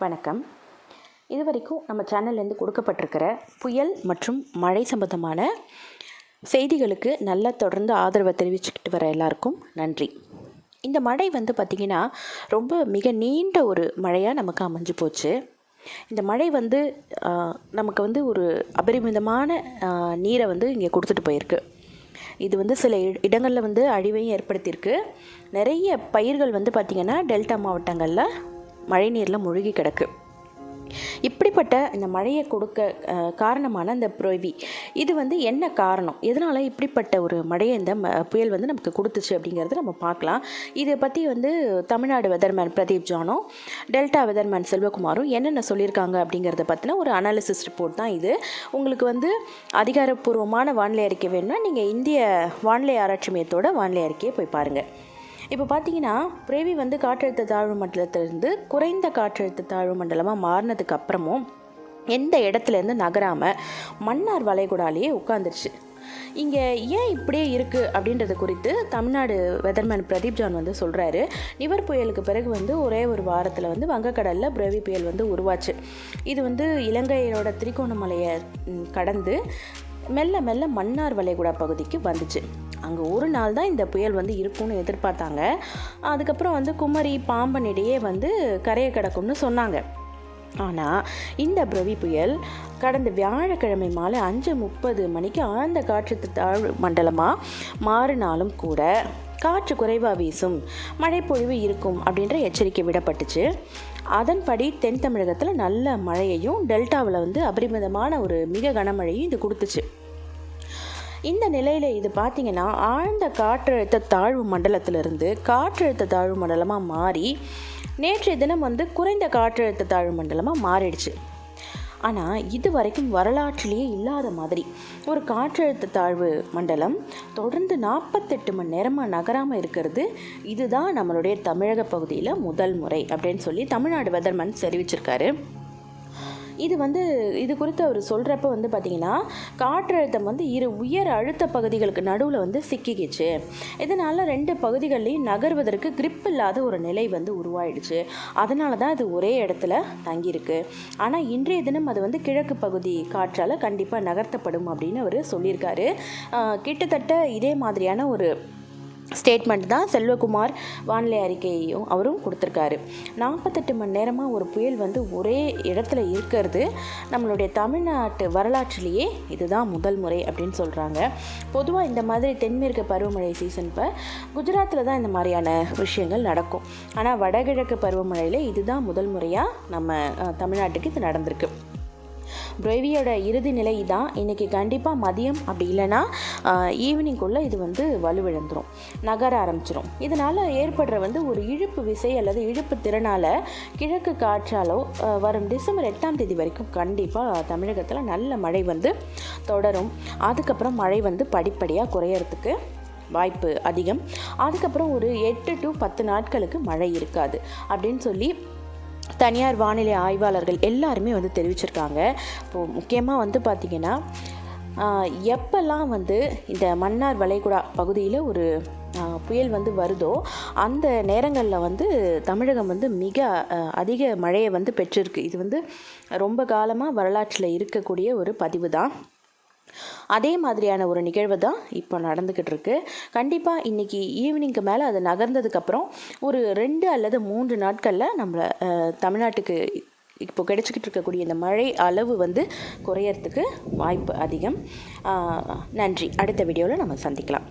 வணக்கம். இதுவரைக்கும் நம்ம சேனல்லேருந்து கொடுக்கப்பட்டிருக்கிற புயல் மற்றும் மழை சம்பந்தமான செய்திகளுக்கு நல்லா தொடர்ந்து ஆதரவை தெரிவிச்சுக்கிட்டு வர எல்லாருக்கும் நன்றி. இந்த மழை பார்த்திங்கன்னா ரொம்ப மிக நீண்ட ஒரு மழையாக நமக்கு அமைஞ்சு போச்சு. இந்த மழை நமக்கு ஒரு அபரிமிதமான நீரை இங்கே கொடுத்துட்டு போயிருக்கு. இது சில இடங்களில் அழிவையும் ஏற்படுத்தியிருக்கு. நிறைய பயிர்கள் பார்த்திங்கன்னா டெல்டா மாவட்டங்களில் மழை நீரில் மூழ்கி கிடக்கு. இப்படிப்பட்ட இந்த மழையை கொடுக்க காரணமான இந்த புரெவி இது என்ன காரணம், எதனால் இப்படிப்பட்ட ஒரு மழையை இந்த புயல் நமக்கு கொடுத்துச்சு அப்படிங்கிறத நம்ம பார்க்கலாம். இதை பற்றி தமிழ்நாடு வெதர்மேன் பிரதீப் ஜானும் டெல்டா வெதர்மேன் செல்வகுமாரும் என்னென்ன சொல்லியிருக்காங்க அப்படிங்கிறத பற்றின ஒரு அனாலிசிஸ் ரிப்போர்ட் தான் இது. உங்களுக்கு அதிகாரப்பூர்வமான வானிலை அறிக்கை வேணும்னா நீங்கள் இந்திய வானிலை ஆராய்ச்சி மையத்தோட வானிலை அறிக்கையை போய் பாருங்கள். இப்போ பார்த்தீங்கன்னா புரெவி காற்றழுத்த தாழ்வு மண்டலத்திலேருந்து குறைந்த காற்றழுத்த தாழ்வு மண்டலமாக மாறினதுக்கு அப்புறமும் எந்த இடத்துலேருந்து நகராமல் மன்னார் வளைகுடாலேயே உட்காந்துருச்சு. இங்கே ஏன் இப்படியே இருக்குது அப்படின்றது குறித்து தமிழ்நாடு வெதர்மேன் பிரதீப் ஜான் சொல்கிறாரு. நிவர் புயலுக்கு பிறகு ஒரே ஒரு வாரத்தில் வங்கக்கடலில் புரெவி புயல் உருவாச்சு. இது இலங்கையோட திரிகோணமலையை கடந்து மெல்ல மெல்ல மன்னார் வளைகுடா பகுதிக்கு வந்துச்சு. அங்கே ஒரு நாள் தான் இந்த புயல் இருக்கும்னு எதிர்பார்த்தாங்க. அதுக்கப்புறம் குமரி பாம்பன் இடையே கரையை கிடக்கும்னு சொன்னாங்க. ஆனால் இந்த புரெவி புயல் கடந்த வியாழக்கிழமை மாலை 5:30 மணிக்கு ஆழ்ந்த காற்றழுத்த தாழ்வு மண்டலமாக மாறினாலும் கூட காற்று குறைவாக வீசும், மழைப்பொழிவு இருக்கும் அப்படின்ற எச்சரிக்கை விடப்பட்டுச்சு. அதன்படி தென் தமிழகத்தில் நல்ல மழையையும் டெல்டாவில் அபரிமிதமான ஒரு மிக கனமழையும் இது கொடுத்துச்சு. இந்த நிலையில் இது பார்த்திங்கன்னா ஆழ்ந்த காற்றழுத்த தாழ்வு மண்டலத்திலிருந்து காற்றழுத்த தாழ்வு மண்டலமாக மாறி நேற்றைய தினம் குறைந்த காற்றழுத்த தாழ்வு மண்டலமாக மாறிடுச்சு. ஆனால் இது வரைக்கும் வரலாற்றிலேயே இல்லாத மாதிரி ஒரு காற்றழுத்த தாழ்வு மண்டலம் தொடர்ந்து 48 மணி நேரமாக நகராமல் இருக்கிறது இதுதான் நம்மளுடைய தமிழக பகுதியில் முதல் முறை அப்படின்னு சொல்லி தமிழ்நாடு வெதர்மேன் தெரிவிச்சிருக்காரு. இது குறித்து அவர் சொல்கிறப்ப பார்த்திங்கன்னா காற்றழுத்தம் இரு உயர் அழுத்த பகுதிகளுக்கு நடுவில் சிக்கிக்கிச்சு. இதனால் 2 பகுதிகள்லையும் நகர்வதற்கு கிரிப் இல்லாத ஒரு நிலை உருவாயிடுச்சு. அதனால தான் இது ஒரே இடத்துல தங்கியிருக்கு. ஆனால் இன்றைய தினம் அது கிழக்கு பகுதி காற்றால் கண்டிப்பாக நகர்த்தப்படும் அப்படின்னு அவர் சொல்லியிருக்காரு. கிட்டத்தட்ட இதே மாதிரியான ஒரு ஸ்டேட்மெண்ட் தான் செல்வகுமார் வானிலை அறிக்கையையும் அவரும் கொடுத்துருக்காரு. 48 மணி நேரமாக ஒரு புயல் ஒரே இடத்துல இருக்கிறது நம்மளுடைய தமிழ்நாட்டு வரலாற்றிலேயே இதுதான் முதல் முறை அப்படின்னு சொல்கிறாங்க. பொதுவாக இந்த மாதிரி தென்மேற்கு பருவமழை சீசன் இப்போ குஜராத்தில் தான் இந்த மாதிரியான விஷயங்கள் நடக்கும். ஆனால் வடகிழக்கு பருவமழையில் இதுதான் முதல் முறையாக நம்ம தமிழ்நாட்டுக்கு இது நடந்திருக்கு. புரெவியோட இறுதி நிலை தான் இன்றைக்கி. கண்டிப்பாக மதியம் அப்படி இல்லைன்னா ஈவினிங்குள்ளே இது வலுவிழந்துடும், நகர ஆரம்பிச்சிடும். இதனால் ஏற்படுற ஒரு இழுப்பு விசை அல்லது இழுப்பு திறனால் கிழக்கு காற்றாலோ வரும் டிசம்பர் 8ஆம் தேதி வரைக்கும் கண்டிப்பாக தமிழகத்தில் நல்ல மழை தொடரும். அதுக்கப்புறம் மழை படிப்படியாக குறையறதுக்கு வாய்ப்பு அதிகம். அதுக்கப்புறம் ஒரு 8 to 10 நாட்களுக்கு மழை இருக்காது அப்படின்னு சொல்லி தனியார் வானிலை ஆய்வாளர்கள் எல்லாருமே தெரிவிச்சிருக்காங்க. இப்போது முக்கியமாக பார்த்திங்கன்னா எப்பெல்லாம் இந்த மன்னார் வளைகுடா பகுதியில் ஒரு புயல் வருதோ அந்த நேரங்களில் தமிழகம் மிக அதிக மழையை பெற்றிருக்கு. இது ரொம்ப காலமாக வரலாற்றில் இருக்கக்கூடிய ஒரு பதிவு தான். அதே மாதிரியான ஒரு நிகழ்வு தான் இப்போ நடந்துக்கிட்டு இருக்கு. கண்டிப்பாக இன்றைக்கி ஈவினிங்க்கு மேலே அது நகர்ந்ததுக்கப்புறம் ஒரு 2 அல்லது 3 நாட்களில் நம்ம தமிழ்நாட்டுக்கு இப்போ கிடைச்சிக்கிட்டு இருக்கக்கூடிய இந்த மழை அளவு குறையறதுக்கு வாய்ப்பு அதிகம். நன்றி. அடுத்த வீடியோவில் நம்ம சந்திக்கலாம்.